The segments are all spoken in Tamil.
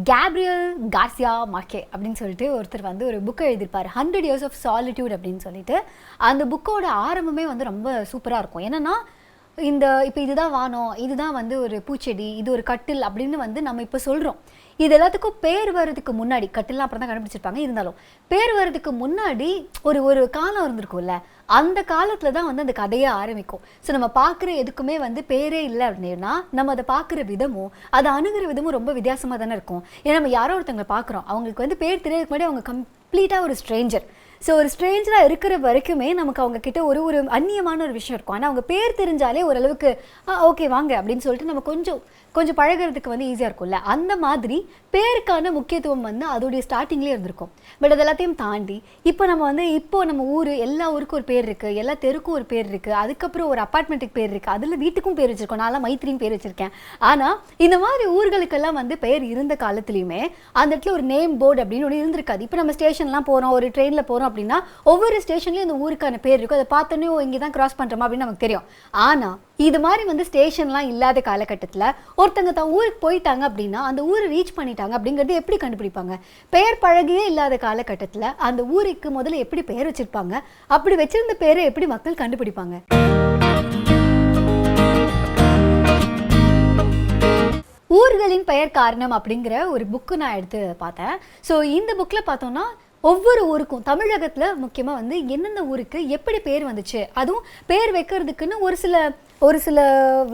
கேப்ரியல் கார்சியா மார்கே அப்படின்னு சொல்லிட்டு ஒருத்தர் வந்து ஒரு புக்கை எழுதியிருப்பார், 100 Years of Solitude அப்படின்னு சொல்லிட்டு. அந்த புக்கோட ஆரம்பமே வந்து ரொம்ப சூப்பராக இருக்கும். என்னென்னா, இப்போ இதுதான் வானம், இதுதான் வந்து ஒரு பூச்செடி, இது ஒரு கட்டில் அப்படின்னு வந்து நம்ம இப்போ சொல்கிறோம். இது எல்லாத்துக்கும் பேர் வர்றதுக்கு முன்னாடி, கட்டிலாம் அப்புறம் தான் கண்டுபிடிச்சிருப்பாங்க, இருந்தாலும் பேர் வர்றதுக்கு முன்னாடி ஒரு காலம் இருந்திருக்கும்ல, அந்த காலத்தில் தான் வந்து அந்த கதையை ஆரம்பிக்கும். ஸோ நம்ம பார்க்குற எதுக்குமே வந்து பேரே இல்லை அப்படின்னா நம்ம அதை பார்க்குற விதமும் அதை அணுகிற விதமும் ரொம்ப வித்தியாசமாக தானே இருக்கும். ஏன்னா நம்ம யாரோ ஒருத்தவங்களை பார்க்குறோம், அவங்களுக்கு வந்து பேர் தெரியறதுக்கு முன்னாடி அவங்க கம்ப்ளீட்டாக ஒரு ஸ்ட்ரேஞ்சர். ஸோ ஒரு ஸ்ட்ரேஞ்சராக இருக்கிற வரைக்குமே நமக்கு அவங்க கிட்ட ஒரு அந்நியமான ஒரு விஷயம் இருக்கும். ஆனால் அவங்க பேர் தெரிஞ்சாலே ஓரளவுக்கு ஓகே வாங்க அப்படின்னு சொல்லிட்டு நம்ம கொஞ்சம் பழகிறதுக்கு வந்து ஈஸியாக இருக்கும்ல. அந்த மாதிரி பேருக்கான முக்கியத்துவம் வந்து அதோடைய ஸ்டார்டிங்லேயே இருந்திருக்கும். பட் அது எல்லாத்தையும் தாண்டி இப்போ நம்ம ஊர், எல்லா ஊருக்கும் ஒரு பேர் இருக்குது, எல்லா தெருக்கும் ஒரு பேர் இருக்குது, அதுக்கப்புறம் ஒரு அப்பார்ட்மெண்ட்டுக்கு பேர் இருக்குது, அதில் வீட்டுக்கும் பேர் வச்சுருக்கோம். நான்லாம் மைத்திரின்னு பேர் வச்சுருக்கேன். ஆனால் இந்த மாதிரி ஊர்களுக்கெல்லாம் வந்து பேர் இருந்த காலத்துலேயுமே அந்த இடத்துல ஒரு நேம் போர்டு அப்படின்னு ஒன்று இருந்திருக்காது. இப்போ நம்ம ஸ்டேஷன்லாம் போகிறோம், ஒரு ட்ரெயினில் போகிறோம் அப்படின்னா ஒவ்வொரு ஸ்டேஷன்லேயும் அந்த ஊருக்கான பேர் இருக்கும். அதை பார்த்தோன்னே இங்கே தான் கிராஸ் பண்ணுறோமா அப்படின்னு நமக்கு தெரியும். ஆனால் இது மாதிரி வந்து ஸ்டேஷன்லாம் இல்லாத காலகட்டத்தில் ஒருத்தங்க தான் ஊருக்கு போயிட்டாங்க அப்படின்னா அந்த ஊரை ரீச் பண்ணிட்டாங்க அப்படிங்கிறது எப்படி கண்டுபிடிப்பாங்க? பெயர் பழகியே இல்லாத காலகட்டத்தில் அந்த ஊருக்கு முதல்ல எப்படி பெயர் வச்சிருப்பாங்க? அப்படி வச்சிருந்த பேரை எப்படி மக்கள் கண்டுபிடிப்பாங்க? ஊர்களின் பெயர் காரணம் அப்படிங்கிற ஒரு புக்கு நான் எடுத்து பார்த்தேன். ஸோ இந்த புக்கில் பார்த்தோம்னா ஒவ்வொரு ஊருக்கும் தமிழகத்தில் முக்கியமாக வந்து எந்தெந்த ஊருக்கு எப்படி பேர் வந்துச்சு, அதுவும் பேர் வைக்கிறதுக்குன்னு ஒரு சில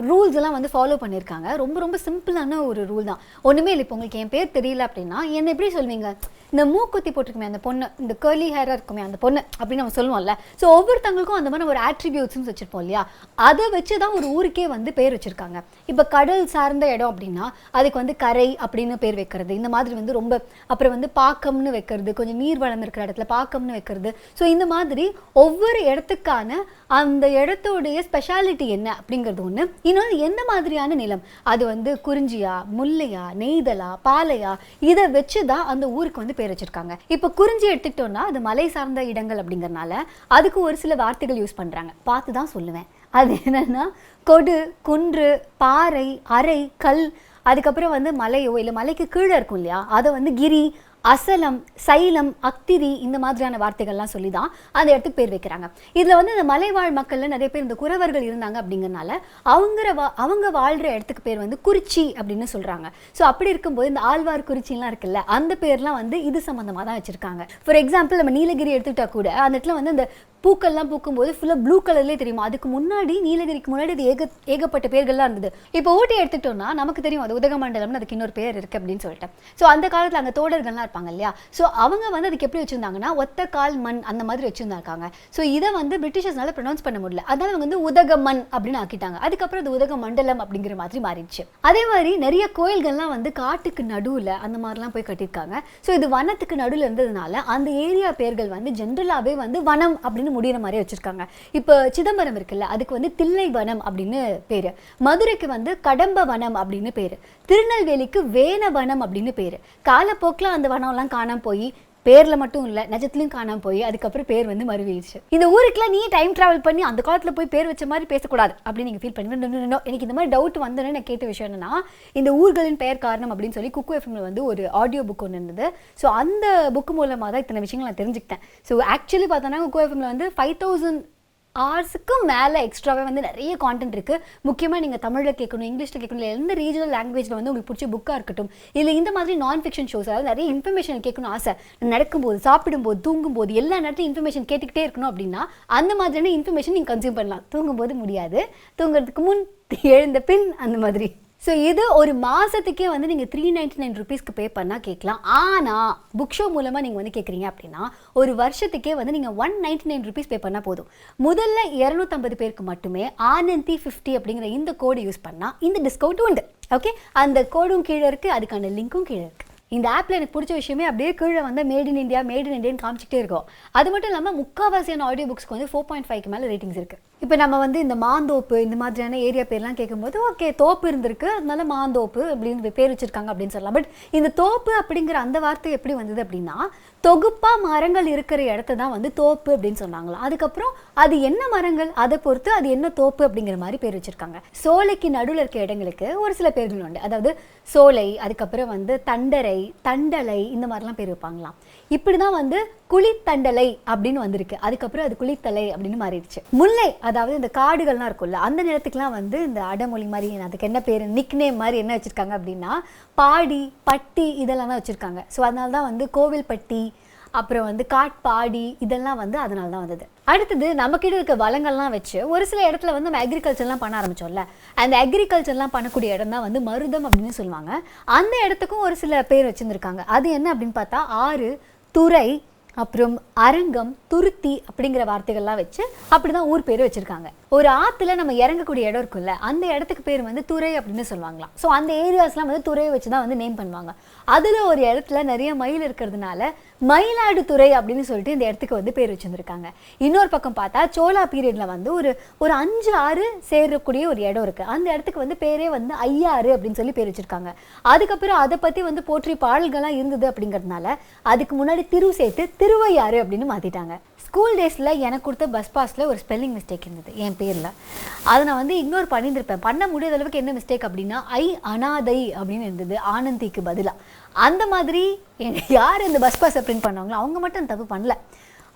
ரூல்ஸ் எல்லாம் வந்து ஃபாலோ பண்ணியிருக்காங்க. ரொம்ப ரொம்ப சிம்பிளான ஒரு ரூல் தான். ஒன்றுமே இல்லை. இப்போ உங்களுக்கு என் பேர் தெரியல அப்படின்னா என்ன எப்படி சொல்வீங்க? இந்த மூக்குத்தி போட்டிருக்குமே அந்த பொண்ணு, இந்த கர்லி ஹேராக இருக்குமே அந்த பொண்ணு அப்படின்னு நம்ம சொல்லுவோம்ல. ஸோ ஒவ்வொருத்தங்களுக்கும் அந்த மாதிரி ஒரு ஆட்ரிபியூட்ஸ்ன்னு வச்சுருப்போம் இல்லையா? அதை வச்சு தான் ஒரு ஊருக்கே வந்து பேர் வச்சுருக்காங்க. இப்போ கடல் சார்ந்த இடம் அப்படின்னா அதுக்கு வந்து கரை அப்படின்னு பேர் வைக்கிறது, இந்த மாதிரி வந்து ரொம்ப, அப்புறம் வந்து பாக்கம்னு வைக்கிறது, கொஞ்சம் நீர் வளம் இருக்கிற இடத்துல பாக்கம்னு வைக்கிறது. ஸோ இந்த மாதிரி ஒவ்வொரு இடத்துக்கான அந்த இடத்தோடைய ஸ்பெஷாலிட்டி என்ன அப்படிங்கிறது ஒன்று. இன்னொன்று எந்த மாதிரியான நிலம், அது வந்து குறிஞ்சியா, முல்லையா, நெய்தலா, பாலையா, இதை வச்சு தான் அந்த ஊருக்கு வந்து பேர் வச்சிருக்காங்க. இப்போ குறிஞ்சி எடுத்துக்கிட்டோம்னா அது மலை சார்ந்த இடங்கள் அப்படிங்கிறனால அதுக்கு ஒரு சில வார்த்தைகள் யூஸ் பண்ணுறாங்க, பார்த்து தான் சொல்லுவேன். அது என்னன்னா கொடு, குன்று, பாறை, அறை, கல், அதுக்கப்புறம் வந்து மலையோ இல்லை மலைக்கு கீழே இருக்கும் இல்லையா, அதை வந்து கிரி, அசலம், சைலம், அக்திரி, இந்த மாதிரியான வார்த்தைகள்லாம் சொல்லி தான் அந்த இடத்துக்கு பேர் வைக்கிறாங்க. இதில் வந்து இந்த மலைவாழ் மக்களில் நிறைய பேர் இந்த குறவர்கள் இருந்தாங்க அப்படிங்கிறனால அவங்க வாழ்கிற இடத்துக்கு பேர் வந்து குறிச்சி அப்படின்னு சொல்கிறாங்க. ஸோ அப்படி இருக்கும்போது இந்த ஆழ்வார் குறிச்சிலாம் இருக்குல்ல, அந்த பேர்லாம் வந்து இது சம்மந்தமாக தான் வச்சுருக்காங்க. ஃபார் எக்ஸாம்பிள் நம்ம நீலகிரி எடுத்துக்கிட்டா கூட அந்த இடத்துல வந்து அந்த பூக்கள்லாம் பூக்கும்போது ஃபுல்லாக ப்ளூ கலர்லேயே தெரியுமா. அதுக்கு முன்னாடி நீலகிரிக்கு முன்னாடி அது ஏகப்பட்ட பேர்கள்லாம் இருந்தது. இப்போ ஊட்டி எடுத்துக்கிட்டோம்னா நமக்கு தெரியும் அது உதகமண்டலம்னு, அதுக்கு இன்னொரு பேர் இருக்குது அப்படின்னு சொல்லிட்டு. ஸோ அந்த காலத்தில் அங்கே தோடர்கள்லாம் இருப்பாங்க இல்லையா. ஸோ அவங்க வந்து அதுக்கு எப்படி வச்சுருந்தாங்கன்னா ஒத்த கால் மண் அந்த மாதிரி வச்சுருந்தாங்க. ஸோ இதை வந்து பிரிட்டிஷர்ஸ்னால ப்ரொனவுன்ஸ் பண்ண முடியல, அதனால அவங்க வந்து உதகமண் அப்படின்னு ஆக்கிட்டாங்க. அதுக்கப்புறம் அது உதக மண்டலம் அப்படிங்கிற மாதிரி மாறிடுச்சு. அதே மாதிரி நிறைய கோயில்கள்லாம் வந்து காட்டுக்கு நடுவில் அந்த மாதிரிலாம் போய் கட்டியிருக்காங்க. ஸோ இது வனத்துக்கு நடுவில் இருந்ததுனால அந்த ஏரியா பேர்கள் வந்து ஜென்ரலாகவே வந்து வனம் அப்படின்னு முடிகிற மாதிரி வச்சிருக்காங்க. இப்போ சிதம்பரம் இருக்குல்ல, அதுக்கு வந்து தில்லை வனம் அப்படின்னு பேரு, மதுரைக்கு வந்து கடம்ப வனம் அப்படின்னு பேரு, திருநெல்வேலிக்கு வேன வனம் அப்படின்னு பேரு. காலப்போக்கில் அந்த வனம்லாம் காணாம போய் பேரில் மட்டும் இல்லை நிஜத்துலையும் காணாம போய் அதுக்கப்புறம் பேர் வந்து மறுவிடுச்சு. இந்த ஊருக்குலாம் நீ டைம் ட்ராவல் பண்ணி அந்த காலத்தில் போய் பேர் வச்ச மாதிரி பேசக்கூடாது அப்படின்னு நீங்கள் ஃபீல் பண்ணுவீங்க. எனக்கு இந்த மாதிரி டவுட் வந்தோன்னு நான் கேட்ட விஷயம் என்னன்னா, இந்த ஊர்களின் பெயர் காரணம் அப்படின்னு சொல்லி குக்கு எஃப்எம்ல வந்து ஒரு ஆடியோ புக் ஒன்று இருந்தது. ஸோ அந்த புக் மூலமாக தான் இத்தனை விஷயங்கள் நான் தெரிஞ்சுக்கிட்டேன். ஸோ ஆக்சுவலி பார்த்தோன்னா குக்கு எஃப்எம்ல வந்து 5000 hours மேலே எக்ஸ்ட்ராவே வந்து நிறைய கான்டென்ட் இருக்குது. முக்கியமாக நீங்கள் தமிழில் கேட்கணும், இங்கிலீஷில் கேட்கணும், எந்த ரீஜனல் லாங்குவேஜில் வந்து உங்களுக்கு பிடிச்ச புக்காக இருக்கட்டும், இல்லை இந்த மாதிரி நான் ஃபிக்ஷன் ஷோஸ், அதாவது நிறைய இன்ஃபர்மேஷன் கேட்கணும் ஆசை, நடக்கும்போது, சாப்பிடும்போது, தூங்கும்போது, எல்லா நேரத்தையும் இன்ஃபர்மேஷன் கேட்டுக்கிட்டே இருக்கணும் அப்படின்னா அந்த மாதிரியான இன்ஃபர்மேஷன் நீங்கள் கன்சியூம் பண்ணலாம். தூங்கும்போது முடியாது, தூங்குறதுக்கு முன், எழுந்த பின், அந்த மாதிரி. ஸோ இது ஒரு மாதத்துக்கே வந்து நீங்கள் 399 rupeesக்கு பே பண்ணால் கேட்கலாம். ஆனால் புக் ஷோ மூலமாக நீங்கள் வந்து கேட்குறீங்க அப்படின்னா ஒரு வருஷத்துக்கே வந்து நீங்கள் 199 rupees பே பண்ணால் போதும். முதல்ல 250 பேருக்கு மட்டுமே ஆனந்தி50 அப்படிங்கிற இந்த கோடு யூஸ் பண்ணால் இந்த டிஸ்கவுண்ட் உண்டு. ஓகே, அந்த கோடும் கீழே இருக்குது, அதுக்கான லிங்க்கும் கீழே இருக்குது. இந்த ஆப்பில் எனக்கு பிடிச்ச விஷயமே அப்படியே கீழே வந்து made in India, made in Indian காமிச்சிக்கிட்டே இருக்கும். அது மட்டும் இல்லாமல் முக்கால்வாசியான ஆடியோ புக்ஸ்க்கு வந்து 4.5க்கு மேலே ரேட்டிங்ஸ் இருக்குது. இப்போ நம்ம வந்து இந்த மாந்தோப்பு இந்த மாதிரியான ஏரியா பேர்லாம் கேட்கும்போது ஓகே தோப்பு இருந்திருக்கு, அதனால மாந்தோப்பு அப்படின்னு பேர் வச்சிருக்காங்க அப்படின்னு சொல்லலாம். பட் இந்த தோப்பு அப்படிங்கிற அந்த வார்த்தை எப்படி வந்தது அப்படின்னா, தொகுப்பா மரங்கள் இருக்கிற இடத்த தான் வந்து தோப்பு அப்படின்னு சொன்னாங்களாம். அதுக்கப்புறம் அது என்ன மரங்கள் அதை பொறுத்து அது என்ன தோப்பு அப்படிங்கிற மாதிரி பேர் வச்சிருக்காங்க. சோலைக்கு நடுவில் இருக்க இடங்களுக்கு ஒரு சில பேர்கள் உண்டு. அதாவது சோலை, அதுக்கப்புறம் வந்து தண்டரை, தண்டலை, இந்த மாதிரிலாம் பேர் வைப்பாங்களாம். இப்படிதான் வந்து குளித்தண்டலை அப்படின்னு வந்திருக்கு. அதுக்கப்புறம் அது குளித்தலை அப்படின்னு மாறிடுச்சு. முல்லை, அதாவது இந்த காடுகள்லாம் இருக்கும்ல, அந்த நேரத்துக்குலாம் வந்து இந்த அடமொழி மாதிரி அதுக்கு என்ன பேர், நிக் நேம் மாதிரி என்ன வச்சிருக்காங்க அப்படின்னா பாடி, பட்டி இதெல்லாம் தான் வச்சிருக்காங்க. ஸோ அதனால தான் வந்து கோவில்பட்டி, அப்புறம் வந்து காட்பாடி, இதெல்லாம் வந்து அதனால தான் வந்தது. அடுத்தது நம்மக்கிட்ட இருக்க வளங்கள்லாம் வச்சு ஒரு சில இடத்துல வந்து நம்ம அக்ரிகல்ச்சர்லாம் பண்ண ஆரம்பிச்சோம்ல, அந்த அக்ரிகல்ச்சர்லாம் பண்ணக்கூடிய இடம் தான் வந்து மருதம் அப்படின்னு சொல்லுவாங்க. அந்த இடத்துக்கும் ஒரு சில பேர் வச்சுருந்துருக்காங்க. அது என்ன அப்படின்னு பார்த்தா ஆறு, துறை, அப்புறம் அரங்கம், துருத்தி அப்படிங்கிற வார்த்தைகள்லாம் வச்சு அப்படிதான் ஊர் பேர் வச்சிருக்காங்க. ஒரு ஆற்றுல நம்ம இறங்கக்கூடிய இடம் இருக்குல்ல, அந்த இடத்துக்கு பேர் வந்து துறை அப்படின்னு சொல்லுவாங்களாம். ஸோ அந்த ஏரியாஸ்லாம் வந்து துறையை வச்சு தான் வந்து நேம் பண்ணுவாங்க. அதில் ஒரு இடத்துல நிறைய மயில் இருக்கிறதுனால மயிலாடுதுறை அப்படின்னு சொல்லிட்டு இந்த இடத்துக்கு வந்து பேர் வச்சுருந்துருக்காங்க. இன்னொரு பக்கம் பார்த்தா சோழா பீரியடில் வந்து ஒரு 5-6 சேரக்கூடிய ஒரு இடம் இருக்குது. அந்த இடத்துக்கு வந்து பேரே வந்து ஐயாறு அப்படின்னு சொல்லி பேர் வச்சுருக்காங்க. அதுக்கப்புறம் அதை பற்றி வந்து போற்றி பாடல்கள்லாம் இருந்தது அப்படிங்கிறதுனால அதுக்கு முன்னாடி திரு சேர்த்து திருவையாறு அப்படின்னு மாற்றிட்டாங்க. ஸ்கூல் டேஸில் எனக்கு கொடுத்த பஸ் பாஸில் ஒரு ஸ்பெல்லிங் மிஸ்டேக் இருந்தது என் பேரில். அதை நான் வந்து இக்னோர் பண்ணியிருந்திருப்பேன். பண்ண முடியாத அளவுக்கு என்ன மிஸ்டேக் அப்படின்னா அனாதை அப்படின்னு இருந்தது, ஆனந்திக்கு பதிலாக. அந்த மாதிரி யார் இந்த பஸ் பாஸை பிரிண்ட் பண்ணாங்களோ அவங்க மட்டும் தப்பு பண்ணல.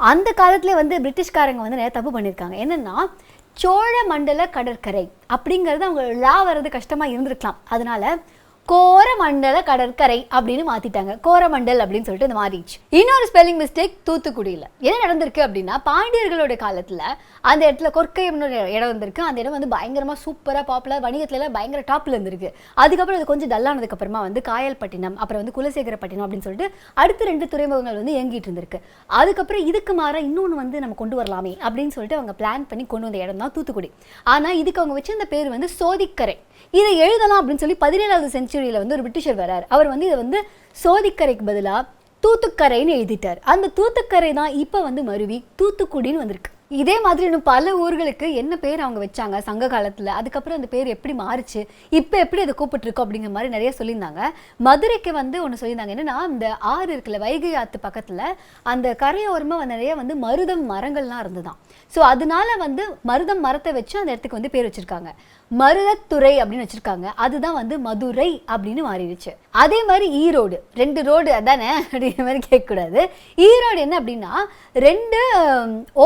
அந்த காலத்தில் வந்து பிரிட்டிஷ்காரங்க வந்து நிறைய தப்பு பண்ணியிருக்காங்க. என்னென்னா சோழ மண்டல கடற்கரை அப்படிங்கிறது அவங்க லா வர்றது கஷ்டமாக இருந்திருக்கலாம். அதனால கோரமண்டல கடற்கரை அப்படின்னு மாத்திட்டாங்க. கோரமண்டல் அப்படின்னு சொல்லிட்டு அது மாறிடுச்சு. இன்னொரு ஸ்பெல்லிங் மிஸ்டேக் தூத்துக்குடியில் என்ன நடந்திருக்கு அப்படின்னா, பாண்டியர்களோட காலத்தில் அந்த இடத்துல கொற்கையம்னு இடம் வந்திருக்கு. அந்த இடம் வந்து பயங்கரமாக சூப்பராக பாப்புலர், வணிகத்துல பயங்கர டாப்ல இருந்திருக்கு. அதுக்கப்புறம் அது கொஞ்சம் டல்லானதுக்கு அப்புறமா வந்து காயல்பட்டினம், அப்புறம் வந்து குலசேகரப்பட்டினம் அப்படின்னு சொல்லிட்டு அடுத்த 2 துறைமுகங்கள் வந்து இயங்கிட்டு இருந்திருக்கு. அதுக்கப்புறம் இதுக்கு மாற இன்னொன்று வந்து நம்ம கொண்டு வரலாமே அப்படின்னு சொல்லிட்டு அவங்க பிளான் பண்ணி கொண்டு வந்த இடம் தான் தூத்துக்குடி. ஆனால் இதுக்கு அவங்க வச்சிருந்த பேர் வந்து சோதிக்கரை. இதை எழுதலாம் அப்படின்னு சொல்லி 17வது செஞ்சுரியில் வந்து ஒரு பிரிட்டிஷர் வரார். அவர் வந்து இதை வந்து சோதிக்கரைக்கு பதிலாக தூத்துக்கரைன்னு எழுதிட்டார். அந்த தூத்துக்கரை தான் இப்போ வந்து மருவி தூத்துக்குடின்னு வந்திருக்கு. இதே மாதிரி இன்னும் பல ஊர்களுக்கு என்ன பேர் அவங்க வச்சாங்க சங்க காலத்தில், அதுக்கப்புறம் அந்த பேர் எப்படி மாறிச்சு, இப்போ எப்படி அதை கூப்பிட்டுருக்கோம் அப்படிங்கிற மாதிரி நிறைய சொல்லியிருந்தாங்க. மதுரைக்கு வந்து ஒன்று சொல்லியிருந்தாங்க. என்னன்னா இந்த ஆறு இருக்குல்ல, வைகை ஆற்று பக்கத்தில் அந்த கரையோரமாக நிறைய வந்து மருதம் மரங்கள்லாம் இருந்துதான். ஸோ அதனால வந்து மருதம் மரத்தை வச்சு அந்த இடத்துக்கு வந்து பேர் வச்சிருக்காங்க. மருதத்துறை அப்படின்னு வச்சிருக்காங்க. அதுதான் வந்து மதுரை அப்படின்னு மாறிடுச்சு. அதே மாதிரி ஈரோடு, 2 ரோடு அதானே அப்படிங்கிற மாதிரி கேட்கக்கூடாது. ஈரோடு என்ன அப்படின்னா 2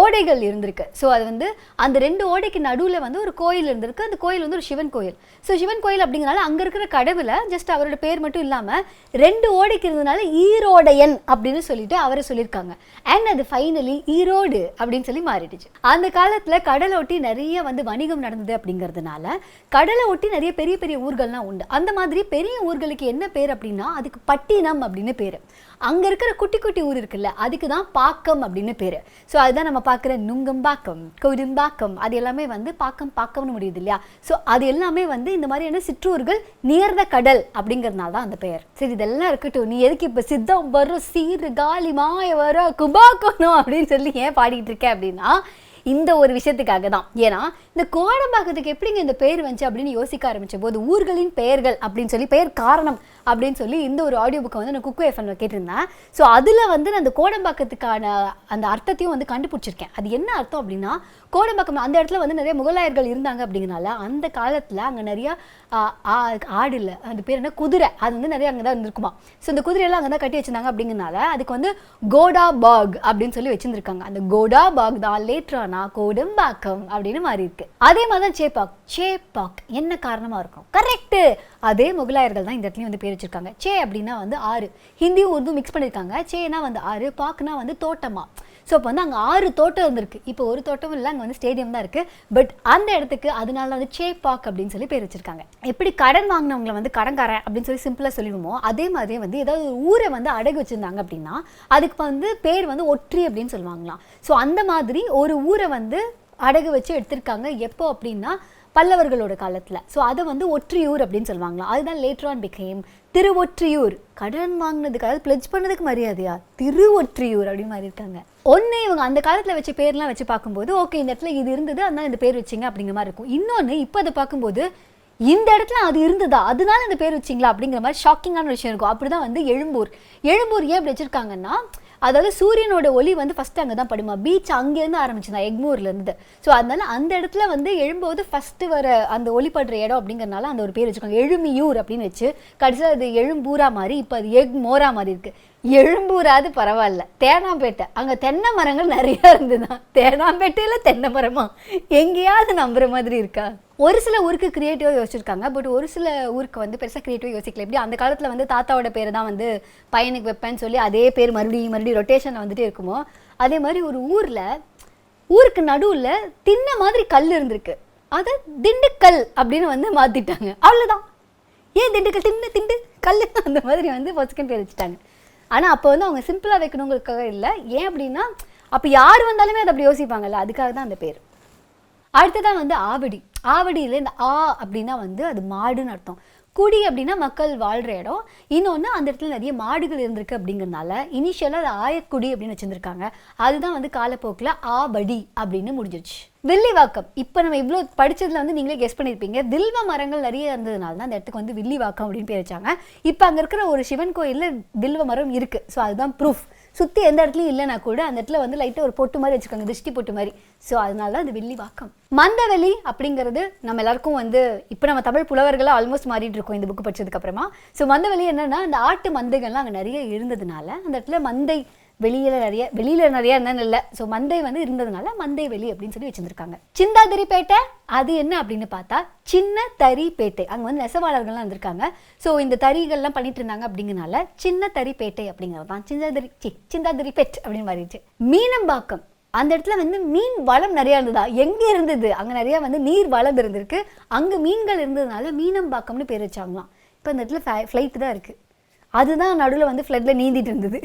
ஓடைகள் இருந்திருக்கு. ஸோ அது வந்து அந்த 2 ஓடைக்கு நடுவில் வந்து ஒரு கோயில் இருந்திருக்கு. அந்த கோயில் வந்து ஒரு சிவன் கோயில். ஸோ சிவன் கோயில் அப்படிங்கிறனால அங்கே இருக்கிற கடவுளை ஜஸ்ட் அவரோட பேர் மட்டும் இல்லாமல் 2 ஓடைக்கு இருந்ததுனால ஈரோடையன் அப்படின்னு சொல்லிட்டு அவரை சொல்லியிருக்காங்க. அண்ட் அது ஃபைனலி ஈரோடு அப்படின்னு சொல்லி மாறிடுச்சு. அந்த காலத்தில் கடலை ஒட்டி நிறைய வந்து வணிகம் நடந்தது அப்படிங்கிறதுனால கடலை ஒட்டி நிறைய பெரிய பெரிய ஊர்கள்லாம் உண்டு. அந்த மாதிரி பெரிய ஊர்களுக்கு என்ன பேர் அப்படின்னா அதுக்கு பட்டினம் அப்படின்னு பேர். அங்கே இருக்கிற குட்டி குட்டி ஊர் இருக்குல்ல, அதுக்கு தான் பாக்கம் அப்படின்னு பேர். ஸோ அதுதான் நம்ம பார்க்குற நுங்கம்பாக்கம், கொரும்பாக்கம், அது எல்லாமே வந்து பாக்கம்னு முடியுது இல்லையா. ஸோ அது எல்லாமே வந்து இந்த மாதிரியான சிற்றூர்கள் நியர் த கடல் அப்படிங்கிறதுனால தான் அந்த பெயர். சரி, இதெல்லாம் இருக்கட்டும், நீ எதுக்கு இப்போ சித்தம் வரும் சீரு காலி மாய வர குபாக்கணும் அப்படின்னு சொல்லி ஏன் பாடிக்கிட்டு இருக்கேன் அப்படின்னா இந்த ஒரு விஷயத்துக்காக தான். ஏன்னா இந்த கோடம்பாக்கத்துக்கு எப்படிங்க இந்த பேர் வந்துச்சு அப்படின்னு யோசிக்க ஆரம்பிச்ச போது ஊர்களின் பெயர்கள் அப்படின்னு சொல்லி பெயர் காரணம் அப்படின்னு சொல்லி இந்த ஒரு ஆடியோ புக்கை வந்து நான் குக்கு எஃப்எம்ல கேட்டிருந்தேன். ஸோ அதில் வந்து நான் அந்த கோடம்பாக்கத்துக்கான அந்த அர்த்தத்தையும் வந்து கண்டுபிடிச்சிருக்கேன். அது என்ன அர்த்தம் அப்படின்னா, கோடம்பாக்கம் அந்த இடத்துல வந்து நிறைய முகலாயர்கள் இருந்தாங்க அப்படிங்கிறனால அந்த காலத்தில் அங்கே நிறையா ஆடு இல்லை, அந்த பேர் என்ன, குதிரை, அது வந்து நிறைய அங்கே தான் இருந்திருக்குமா. ஸோ இந்த குதிரையெல்லாம் அங்கே தான் கட்டி வச்சிருந்தாங்க அப்படிங்கிறனால அதுக்கு வந்து கோடா பாக் அப்படின்னு சொல்லி வச்சிருந்துருக்காங்க. அந்த கோடா பாக் தான் லேட்டரானா கோடம்பாக்கம் அப்படின்னு மாறி இருக்கு. அதே மாதிரி தான் சேப்பாக் என்ன காரணமா இருக்கும்? கரெக்ட், அதே முகலாயர்கள் தான் இந்த இடத்துலையும் வந்து பேர் வச்சிருக்காங்க. சே அப்படின்னா வந்து ஆறு, ஹிந்தியும் உருது மிக்ஸ் பண்ணியிருக்காங்க. சேனா வந்து ஆறு, பாக்னா வந்து தோட்டமா. ஸோ இப்போ வந்து அங்கே 6 தோட்டம் இருந்திருக்கு. இப்போ ஒரு தோட்டமும் இல்லை, அங்கே வந்து ஸ்டேடியம் தான் இருக்குது. பட் அந்த இடத்துக்கு அதனால வந்து சேப்பாக் அப்படின்னு சொல்லி பேர் வச்சிருக்காங்க. எப்படி கடன் வாங்கினவங்களை வந்து கடன்காரன் அப்படின்னு சொல்லி சிம்பிளாக சொல்லிடுவோமோ, அதே மாதிரியே வந்து ஏதாவது ஒரு ஊரை வந்து அடகு வச்சுருந்தாங்க அப்படின்னா அதுக்கு வந்து பேர் வந்து ஒற்றி அப்படின்னு சொல்லுவாங்களாம். ஸோ அந்த மாதிரி ஒரு ஊரை வந்து அடகு வச்சு எடுத்திருக்காங்க. எப்போ அப்படின்னா பல்லவர்களோட காலத்தில். ஸோ அதை வந்து ஒற்றியூர் அப்படின்னு சொல்லுவாங்களா. அதுதான் லேட்டர் ஆன் பிகேம் திருவொற்றியூர். கடன் வாங்கினதுக்கு, அதாவது பிளட்ஜ் பண்ணதுக்கு மரியாதையா திருவொற்றியூர் அப்படின்னு மாதிரி இருக்காங்க. ஒன்று இவங்க அந்த காலத்தில் வச்ச பேர்லாம் வச்சு பார்க்கும்போது ஓகே இந்த இடத்துல இது இருந்தது அதனால இந்த பேர் வச்சிங்க அப்படிங்கிற மாதிரி இருக்கும். இன்னொன்று இப்போ அதை பார்க்கும்போது இந்த இடத்துல அது இருந்ததா அதனால இந்த பேர் வச்சிங்களா அப்படிங்கிற மாதிரி ஷாக்கிங்கான விஷயம் இருக்கும். அப்படி தான் வந்து எழும்பூர் ஏன் அப்படி வச்சுருக்காங்கன்னா, அதாவது சூரியனோட ஒளி வந்து ஃபஸ்ட்டு அங்கே தான் படுமா. பீச் அங்கேருந்து ஆரம்பிச்சுதான் எக்மூர்லேருந்து. ஸோ அதனால அந்த இடத்துல வந்து எழும்போது ஃபஸ்ட்டு வர அந்த ஒளிப்படுற இடம் அப்படிங்கிறனால அந்த ஒரு பேர் வச்சுருக்காங்க எழுமியூர் அப்படின்னு வச்சு. கடைசியில் அது எழும்பூரா மாதிரி இப்போ அது எக்மோரா மாதிரி இருக்குது. எழும்பூராது பரவாயில்ல. தேனாம்பேட்டை அங்கே தென்னை மரங்கள் நிறையா இருந்துதான். தேனாம்பேட்டையில் தென்னை மரமா எங்கேயாவது நம்புற மாதிரி இருக்கா? ஒரு சில ஊருக்கு கிரியேட்டிவாக யோசிச்சிருக்காங்க. பட் ஒரு சில ஊருக்கு வந்து பெருசாக கிரியேட்டிவாக யோசிக்கல. எப்படி அந்த காலத்தில் வந்து தாத்தாவோட பேர் தான் வந்து பையனுக்கு வைப்பேன்னு சொல்லி அதே பேர் மறுபடியும் ரொட்டேஷன் வந்துட்டே இருக்குமோ அதே மாதிரி ஒரு ஊருக்கு நடுவில் தின்ன மாதிரி கல் இருந்திருக்கு. அதை திண்டுக்கல் அப்படின்னு வந்து மாற்றிட்டாங்க. அவ்வளோதான். ஏன் திண்டுக்கல் திண்டு கல் அந்த மாதிரி வந்து ஃபர்ஸ்ட் பேர் வச்சுட்டாங்க. ஆனால் அப்போ வந்து அவங்க சிம்பிளாக வைக்கணுங்களுக்காக இல்லை. ஏன் அப்படின்னா அப்போ யார் வந்தாலுமே அதை அப்படி யோசிப்பாங்கல்ல, அதுக்காக தான் அந்த பேர். அடுத்ததான் வந்து ஆவடி. ஆவடியில் இந்த அப்படின்னா வந்து அது மாடுன்னு அர்த்தம். குடி அப்படின்னா மக்கள் வாழ்கிற இடம். இன்னொன்று அந்த இடத்துல நிறைய மாடுகள் இருந்திருக்கு அப்படிங்கிறதுனால இனிஷியலாக அது ஆயக்குடி அப்படின்னு வச்சுருந்துருக்காங்க. அதுதான் வந்து காலப்போக்கில் ஆவடி அப்படின்னு முடிஞ்சிருச்சு. வில்லிவாக்கம். இப்போ நம்ம இவ்வளோ படித்ததில் வந்து நீங்களே கெஸ் பண்ணியிருப்பீங்க. வில்வ மரங்கள் நிறைய இருந்ததுனால தான் அந்த இடத்துக்கு வந்து வில்லிவாக்கம் அப்படின்னு பேர் வச்சாங்க. இப்போ அங்கே இருக்கிற ஒரு சிவன் கோயிலில் வில்வ மரம் இருக்குது. ஸோ அதுதான் ப்ரூஃப். சுற்றி எந்த இடத்துலையும் இல்லைனா கூட அந்த இடத்துல வந்து லைட்டாக ஒரு பொட்டு மாதிரி வச்சுருக்காங்க, திருஷ்டி பொட்டு மாதிரி. ஸோ அதனால தான் அது வில்லிவாக்கம். மந்தவெளி அப்படிங்கிறது நம்ம எல்லாருக்கும் வந்து இப்போ நம்ம தமிழ் புலவர்களாக ஆல்மோஸ்ட் மாறிட்டு இருக்கோம் இந்த புக்கு படிச்சதுக்கப்புறமா. ஸோ மந்தவெளி என்னென்னா அந்த ஆட்டு மந்தைகள்லாம் அங்கே நிறைய இருந்ததுனால அந்த இடத்துல மந்தை வெளியில் நிறைய என்னன்னு இல்லை. ஸோ மந்தை வந்து இருந்ததுனால மந்தை வெளி அப்படின்னு சொல்லி வச்சுருக்காங்க. சிந்தாதிரிப்பேட்டை அது என்ன அப்படின்னு பார்த்தா சின்ன தறிப்பேட்டை. அங்கே வந்து நெசவாளர்கள்லாம் இருந்திருக்காங்க. ஸோ இந்த தறிகள்லாம் பண்ணிட்டு இருந்தாங்க அப்படிங்கிறனால சின்ன தறிப்பேட்டை அப்படிங்கிறது தான் சிந்தாதிரிப்பேட் அப்படின்னு மாறிடுச்சு. மீனம்பாக்கம். அந்த இடத்துல வந்து மீன் வளம் நிறையா இருந்ததா. எங்கே இருந்தது? அங்கே நிறையா வந்து நீர் வளம் இருந்திருக்கு. அங்கே மீன்கள் இருந்ததுனால மீனம்பாக்கம்னு பேர் வச்சாங்களாம். இப்போ அந்த இடத்துல ஃப்ளைட்டு தான் இருக்குது. அதுதான் நடுவில் வந்து ஃப்ளட்டில் நீந்திட்டு இருந்தது.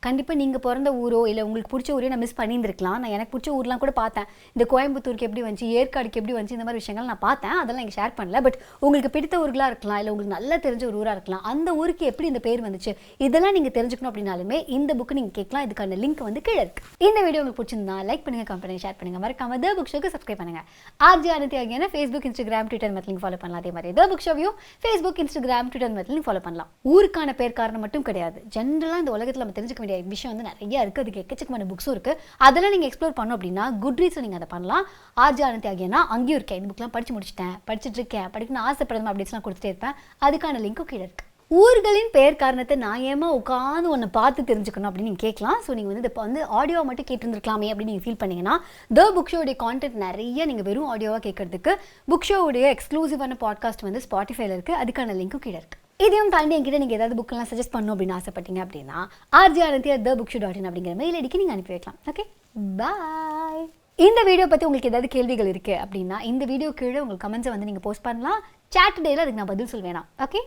கண்டிப்பாக நீங்கள் பிறந்த ஊரோ இல்லை உங்களுக்கு பிடிச்ச ஊரோ நான் மிஸ் பண்ணியிருந்துருக்கலாம். நான் எனக்கு பிடிச்ச ஊர்லாம் கூட பார்த்தேன். இந்த கோயம்புத்தூருக்கு எப்படி வந்துச்சு, ஏற்காடுக்கு எப்படி வந்துச்சு, இந்த மாதிரி விஷயங்கள் நான் பார்த்தேன். அதெல்லாம் நீங்கள் ஷேர் பண்ணல. பட் உங்களுக்கு பிடித்த ஊர்களாக இருக்கலாம், இல்லை உங்களுக்கு நல்லா தெரிஞ்ச ஒரு ஊராக இருக்கலாம். அந்த ஊருக்கு எப்படி இந்த பேர் வந்துச்சு இதெல்லாம் நீங்கள் தெரிஞ்சுக்கணும் அப்படின்னாலுமே இந்த புக்கு நீங்கள் கேட்கலாம். இதுக்கான லிங்க் வந்து கீழே இருக்குது. இந்த வீடியோ உங்களுக்கு பிடிச்சிருந்தா லைக் பண்ணுங்கள், கமெண்ட் பண்ணுங்கள், ஷேர் பண்ணுங்கள். மறக்காம த புக் ஷோக்கு சப்ஸ்கிரைப் பண்ணுங்கள். ஆர்ஜி அனிதா ஆகியான ஃபேஸ்புக், இன்ஸ்டாகிராம், ட்விட்டர் மெத்தலிங் ஃபாலோ பண்ணலாம். அதே மாதிரி த புக் ஷோவையும் ஃபேஸ்புக், இன்ஸ்டாகிராம், ட்விட்டர் மெத்தலிங் ஃபாலோ பண்ணலாம். ஊருக்கான பேர் காரணம் மட்டும் கிடையாது. ஜென்ரலாக இந்த உலகத்தில் நம்ம தெரிஞ்சுக்க வேண்டிய விஷயம் வந்து நிறைய இருக்குது. அதுக்கு எக்கச்சக்கமான புக்ஸும் இருக்குது. அதெல்லாம் நீங்கள் எக்ஸ்ப்ளோர் பண்ணோம் அப்படின்னா குட்ரீட்ஸில் நீங்கள் அதை பண்ணலாம். ஆர்ஜி அனிதா ஆகியனா அங்கேயும் இருக்கேன். இந்த புக்லாம் படித்து முடிச்சிட்டேன், படிச்சுட்டு இருக்கேன், படிக்கணும்னு ஆசைப்படுறேன் அப்டேட்ஸ்லாம் கொடுத்துட்டே இருப்பேன். அதுக்கான லிங்க்கும் கீழே இருக்குது. ஊர்களின் பெயர் காரணத்தை நான் ஏமா உட்காந்து ஒன்று பார்த்து தெரிஞ்சுக்கணும் அப்படின்னு நீங்கள் கேட்கலாம். ஸோ நீங்கள் வந்து இப்போ வந்து ஆடியோவை மட்டும் கேட்டுருந்துருக்கலாமே அப்படின்னு நீங்கள் ஃபீல் பண்ணிங்கன்னா த புக் ஷோடைய கான்டென்ட் நிறைய நீங்கள் வெறும் ஆடியோவாக கேட்கறதுக்கு புக் ஷோவுடைய எக்ஸ்க்ளூசிவான பாட்காஸ்ட் வந்து ஸ்பாட்டிஃபைல இருக்குது. அதுக்கான லிங்க்கும் கீழே இருக்குது. இதையும் தாண்டி என்கிட்ட நீங்கள் ஏதாவது புக்கெல்லாம் சஜஸ்ட் பண்ணணும் அப்படின்னு ஆசைப்பட்டீங்க அப்படின்னா rjananthia@thebookshop.in அப்படிங்கிற மெயில் ஐடிக்கு நீங்கள் அனுப்பி வைக்கலாம். ஓகே, பாய். இந்த வீடியோ பற்றி உங்களுக்கு ஏதாவது கேள்விகள் இருக்குது அப்படின்னா இந்த வீடியோ கீழே உங்களுக்கு கமெண்ட்ஸை வந்து நீங்கள் போஸ்ட் பண்ணலாம். சாட்டர்டேயில் அதுக்கு நான் பதில் சொல்வேனா. ஓகே.